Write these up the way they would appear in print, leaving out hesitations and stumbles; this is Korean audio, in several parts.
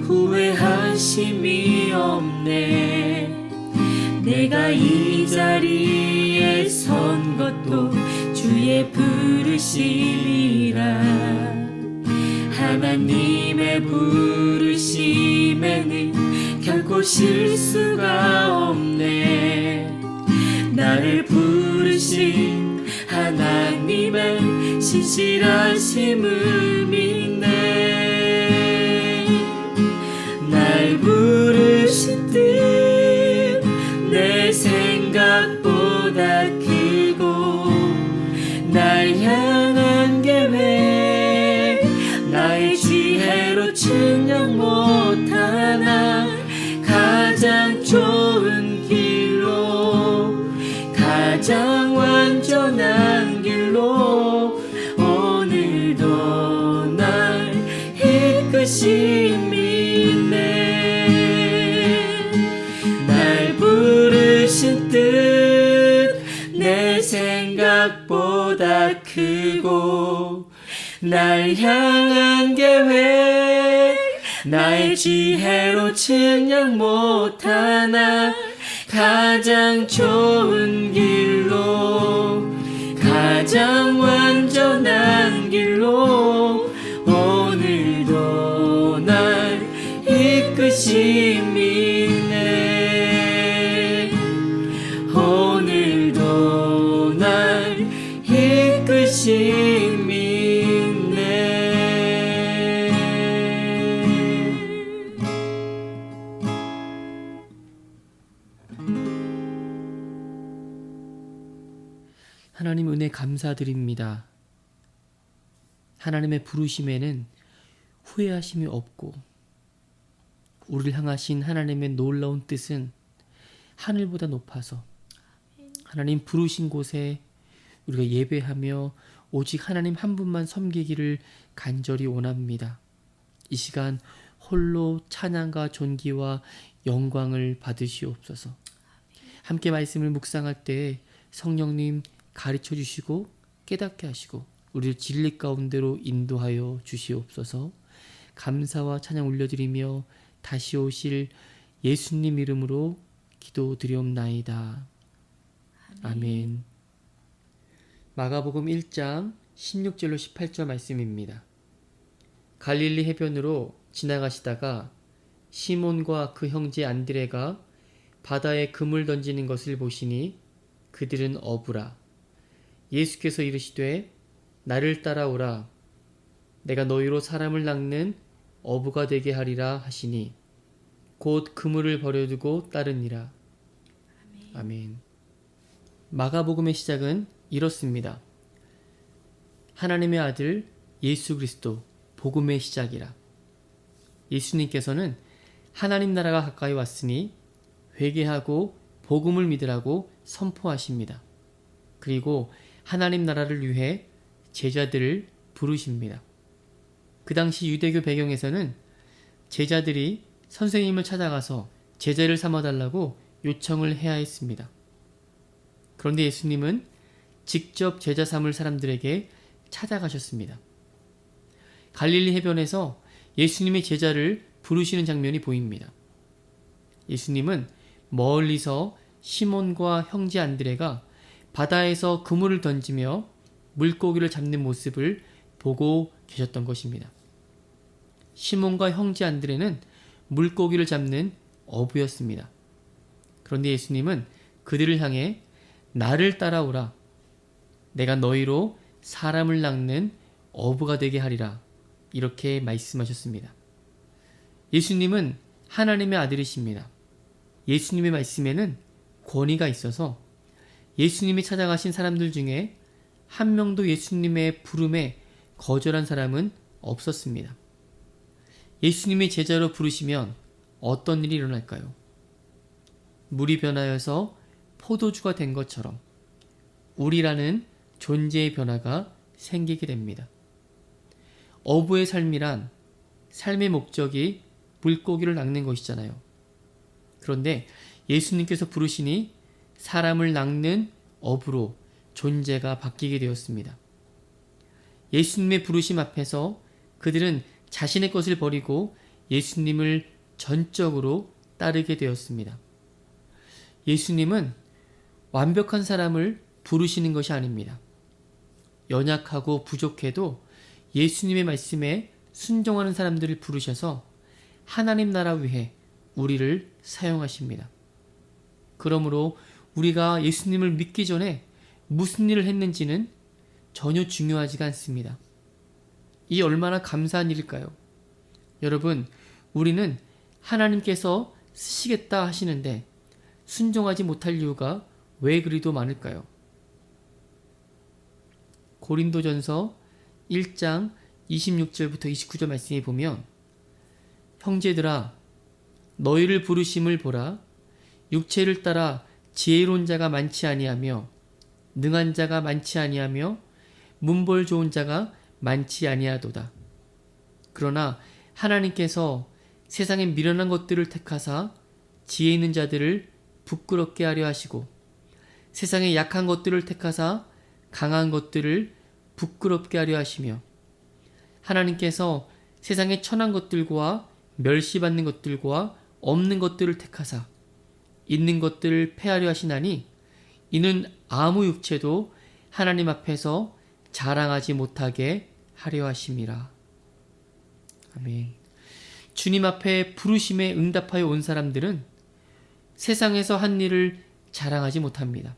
후회하심이 없네. 내가 이 자리에 선 것도 주의 부르심이라. 하나님의 부르심에는 결코 실수가 없네. 나를 부르신 하나님의 신실하심을 믿네. 날 부르신 뜻 내 생각보다 크고, 날 향한 계획 나의 지혜로 측량 못하나 가장 좋은 길로, 가장 완전한 길로 오늘도 날 이끄심이네. 날 부르신 뜻 내 생각보다 크고, 날 향한 계획 나의 지혜로 측량 못하나 가장 좋은 길로, 가장 완전한 길로 오늘도 날 이끄심이네. 오늘도 날 이끄심이네. 하나님 은혜 감사드립니다. 하나님의 부르심에는 후회하심이 없고, 우리를 향하신 하나님의 놀라운 뜻은 하늘보다 높아서 하나님 부르신 곳에 우리가 예배하며 오직 하나님 한 분만 섬기기를 간절히 원합니다. 이 시간 홀로 찬양과 존귀와 영광을 받으시옵소서. 함께 말씀을 묵상할 때 성령님 가르쳐 주시고 깨닫게 하시고 우리를 진리 가운데로 인도하여 주시옵소서. 감사와 찬양 올려드리며 다시 오실 예수님 이름으로 기도드리옵나이다. 아멘. 마가복음 1장 16절로 18절 말씀입니다. 갈릴리 해변으로 지나가시다가 시몬과 그 형제 안드레가 바다에 금을 던지는 것을 보시니 그들은 어부라. 예수께서 이르시되 나를 따라오라. 내가 너희로 사람을 낚는 어부가 되게 하리라 하시니 곧 그물을 버려두고 따르니라. 아멘. 마가복음의 시작은 이렇습니다. 하나님의 아들 예수 그리스도 복음의 시작이라. 예수님께서는 하나님 나라가 가까이 왔으니 회개하고 복음을 믿으라고 선포하십니다. 그리고 하나님 나라를 위해 제자들을 부르십니다. 그 당시 유대교 배경에서는 제자들이 선생님을 찾아가서 제자를 삼아달라고 요청을 해야 했습니다. 그런데 예수님은 직접 제자 삼을 사람들에게 찾아가셨습니다. 갈릴리 해변에서 예수님의 제자를 부르시는 장면이 보입니다. 예수님은 멀리서 시몬과 형제 안드레가 바다에서 그물을 던지며 물고기를 잡는 모습을 보고 계셨던 것입니다. 시몬과 형제 안드레는 물고기를 잡는 어부였습니다. 그런데 예수님은 그들을 향해 나를 따라오라. 내가 너희로 사람을 낚는 어부가 되게 하리라. 이렇게 말씀하셨습니다. 예수님은 하나님의 아들이십니다. 예수님의 말씀에는 권위가 있어서 예수님이 찾아가신 사람들 중에 한 명도 예수님의 부름에 거절한 사람은 없었습니다. 예수님이 제자로 부르시면 어떤 일이 일어날까요? 물이 변하여서 포도주가 된 것처럼 우리라는 존재의 변화가 생기게 됩니다. 어부의 삶이란 삶의 목적이 물고기를 낚는 것이잖아요. 그런데 예수님께서 부르시니 사람을 낚는 어부로 존재가 바뀌게 되었습니다. 예수님의 부르심 앞에서 그들은 자신의 것을 버리고 예수님을 전적으로 따르게 되었습니다. 예수님은 완벽한 사람을 부르시는 것이 아닙니다. 연약하고 부족해도 예수님의 말씀에 순종하는 사람들을 부르셔서 하나님 나라 위해 우리를 사용하십니다. 그러므로 우리가 예수님을 믿기 전에 무슨 일을 했는지는 전혀 중요하지가 않습니다. 이 얼마나 감사한 일일까요? 여러분, 우리는 하나님께서 쓰시겠다 하시는데 순종하지 못할 이유가 왜 그리도 많을까요? 고린도전서 1장 26절부터 29절 말씀에 보면 형제들아 너희를 부르심을 보라 육체를 따라 지혜로운 자가 많지 아니하며 능한 자가 많지 아니하며 문벌 좋은 자가 많지 아니하도다. 그러나 하나님께서 세상에 미련한 것들을 택하사 지혜 있는 자들을 부끄럽게 하려 하시고 세상에 약한 것들을 택하사 강한 것들을 부끄럽게 하려 하시며 하나님께서 세상에 천한 것들과 멸시받는 것들과 없는 것들을 택하사 있는 것들을 패하려 하시나니 이는 아무 육체도 하나님 앞에서 자랑하지 못하게 하려 하심이라. 아멘. 주님 앞에 부르심에 응답하여 온 사람들은 세상에서 한 일을 자랑하지 못합니다.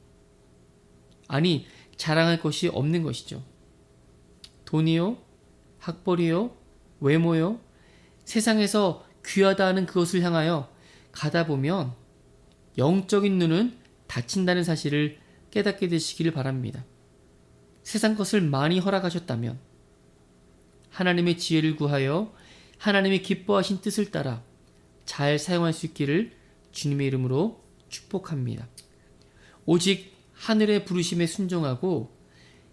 아니, 자랑할 것이 없는 것이죠. 돈이요, 학벌이요, 외모요, 세상에서 귀하다 하는 그것을 향하여 가다 보면 영적인 눈은 닫힌다는 사실을 깨닫게 되시기를 바랍니다. 세상 것을 많이 허락하셨다면 하나님의 지혜를 구하여 하나님의 기뻐하신 뜻을 따라 잘 사용할 수 있기를 주님의 이름으로 축복합니다. 오직 하늘의 부르심에 순종하고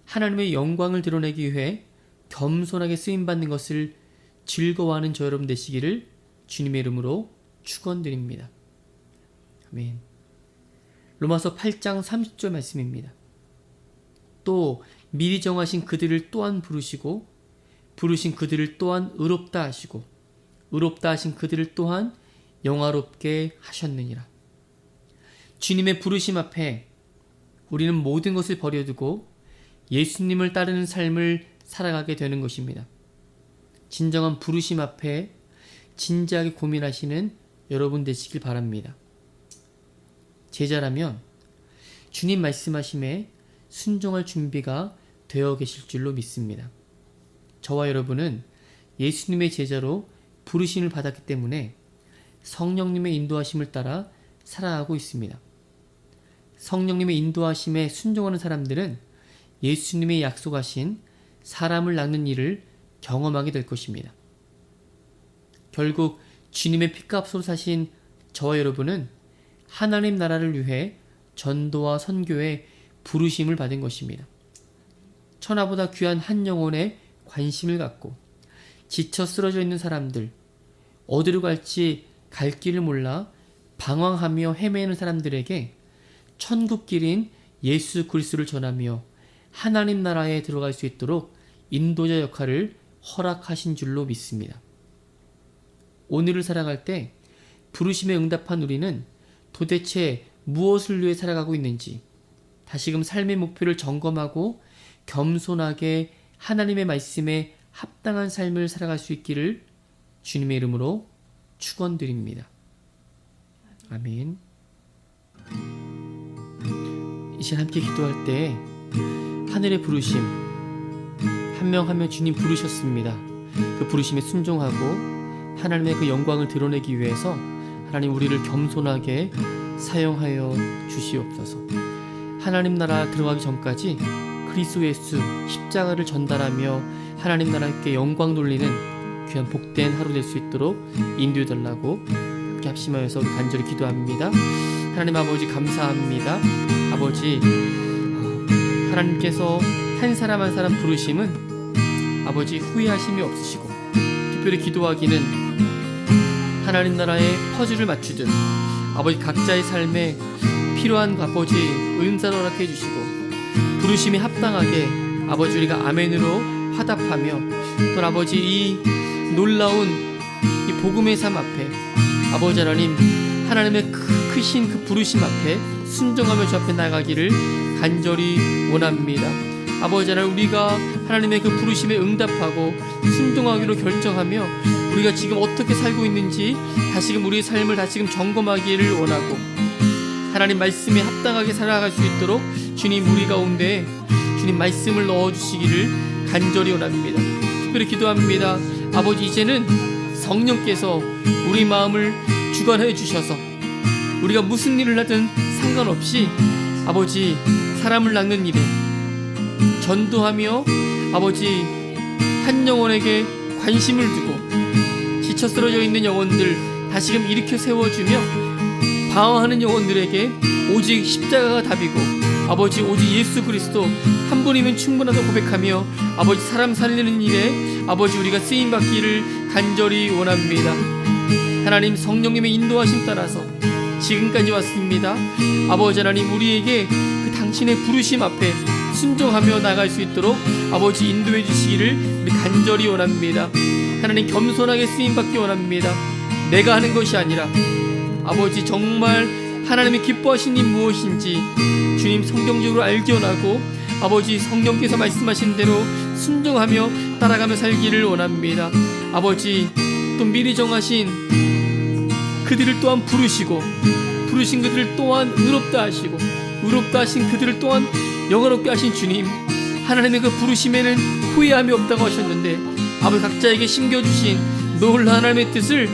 하나님의 영광을 드러내기 위해 겸손하게 쓰임받는 것을 즐거워하는 저 여러분 되시기를 주님의 이름으로 축원드립니다. 아멘. 로마서 8장 30절 말씀입니다. 또 미리 정하신 그들을 또한 부르시고 부르신 그들을 또한 의롭다 하시고 의롭다 하신 그들을 또한 영화롭게 하셨느니라. 주님의 부르심 앞에 우리는 모든 것을 버려두고 예수님을 따르는 삶을 살아가게 되는 것입니다. 진정한 부르심 앞에 진지하게 고민하시는 여러분 되시길 바랍니다. 제자라면 주님 말씀하심에 순종할 준비가 되어 계실 줄로 믿습니다. 저와 여러분은 예수님의 제자로 부르심을 받았기 때문에 성령님의 인도하심을 따라 살아가고 있습니다. 성령님의 인도하심에 순종하는 사람들은 예수님의 약속하신 사람을 낳는 일을 경험하게 될 것입니다. 결국 주님의 피값으로 사신 저와 여러분은 하나님 나라를 위해 전도와 선교에 부르심을 받은 것입니다. 천하보다 귀한 한 영혼에 관심을 갖고 지쳐 쓰러져 있는 사람들, 어디로 갈지 갈 길을 몰라 방황하며 헤매는 사람들에게 천국길인 예수 그리스도를 전하며 하나님 나라에 들어갈 수 있도록 인도자 역할을 허락하신 줄로 믿습니다. 오늘을 살아갈 때 부르심에 응답한 우리는 도대체 무엇을 위해 살아가고 있는지 다시금 삶의 목표를 점검하고 겸손하게 하나님의 말씀에 합당한 삶을 살아갈 수 있기를 주님의 이름으로 축원드립니다. 아멘. 이 시간 함께 기도할 때 하늘의 부르심 한 명 한 명 주님 부르셨습니다. 그 부르심에 순종하고 하나님의 그 영광을 드러내기 위해서 하나님 우리를 겸손하게 사용하여 주시옵소서. 하나님 나라 들어가기 전까지 그리스도 예수 십자가를 전달하며 하나님 나라께 영광 돌리는 귀한 복된 하루 될 수 있도록 인도해 달라고 함께 합심하여서 우리 간절히 기도합니다. 하나님 아버지 감사합니다. 아버지 하나님께서 한 사람 한 사람 부르심은 아버지 후회하심이 없으시고 특별히 기도하기는 하나님 나라의 퍼즐을 맞추듯 아버지 각자의 삶에 필요한 아버지 은사를 허락해 주시고 부르심이 합당하게 아버지 우리가 아멘으로 화답하며 또 아버지 이 놀라운 이 복음의 삶 앞에 아버지 하나님, 하나님의 크신 그 부르심 앞에 순종하며 주 앞에 나가기를 간절히 원합니다. 아버지 하나님, 우리가 하나님의 그 부르심에 응답하고 순종하기로 결정하며 우리가 지금 어떻게 살고 있는지 다시금 우리의 삶을 다시금 점검하기를 원하고 하나님 말씀에 합당하게 살아갈 수 있도록 주님 우리 가운데 주님 말씀을 넣어주시기를 간절히 원합니다. 특별히 기도합니다. 아버지, 이제는 성령께서 우리 마음을 주관해 주셔서 우리가 무슨 일을 하든 상관없이 아버지 사람을 낚는 일에 전도하며 아버지 한 영혼에게 관심을 두고 지쳐 쓰러져 있는 영혼들 다시금 일으켜 세워주며 방황하는 영혼들에게 오직 십자가가 답이고 아버지 오직 예수 그리스도 한 분이면 충분하다고 고백하며 아버지 사람 살리는 일에 아버지 우리가 쓰임받기를 간절히 원합니다. 하나님, 성령님의 인도하심 따라서 지금까지 왔습니다. 아버지 하나님, 우리에게 그 당신의 부르심 앞에 순종하며 나갈 수 있도록 아버지 인도해 주시기를 우리 간절히 원합니다. 하나님, 겸손하게 쓰임받기 원합니다. 내가 하는 것이 아니라 아버지 정말 하나님이 기뻐하신 일 무엇인지 주님 성경적으로 알기 원하고 아버지 성령께서 말씀하신 대로 순종하며 따라가며 살기를 원합니다. 아버지, 또 미리 정하신 그들을 또한 부르시고 부르신 그들을 또한 의롭다 하시고 의롭다 하신 그들을 또한 영화롭게 하신 주님, 하나님의 그 부르심에는 후회함이 없다고 하셨는데 아버지 각자에게 심겨주신 놀라운 하나님의 뜻을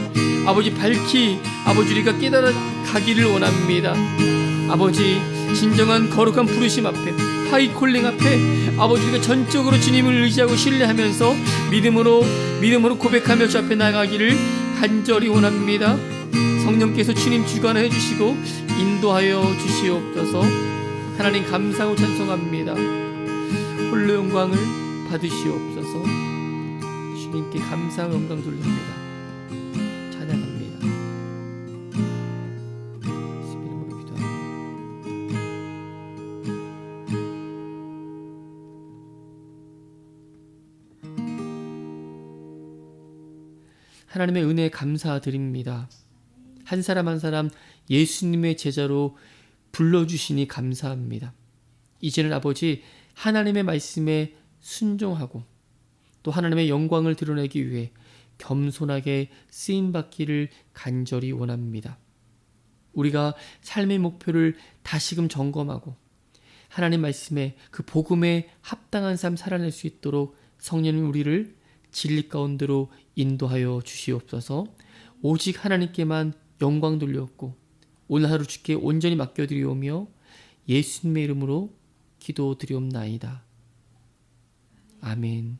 아버지 밝히 아버지 우리가 깨달아 가기를 원합니다. 아버지, 진정한 거룩한 부르심 앞에 하이콜링 앞에 아버지 우리가 전적으로 주님을 의지하고 신뢰하면서 믿음으로 고백하며 주 앞에 나가기를 간절히 원합니다. 성령께서 주님 주관해 주시고 인도하여 주시옵소서. 하나님 감사하고 찬송합니다. 홀로 영광을 받으시옵소서. 주님께 감사와 영광 돌립니다. 찬양합니다. 예수 이름으로 기도합니다. 하나님의 은혜에 감사드립니다. 한 사람 한 사람 예수님의 제자로 불러주시니 감사합니다. 이제는 아버지 하나님의 말씀에 순종하고 또 하나님의 영광을 드러내기 위해 겸손하게 쓰임받기를 간절히 원합니다. 우리가 삶의 목표를 다시금 점검하고 하나님 말씀에 그 복음에 합당한 삶 살아낼 수 있도록 성령님 우리를 진리 가운데로 인도하여 주시옵소서. 오직 하나님께만 영광 돌렸고 오늘 하루 주께 온전히 맡겨드리오며 예수님의 이름으로 기도드리옵나이다. 아멘.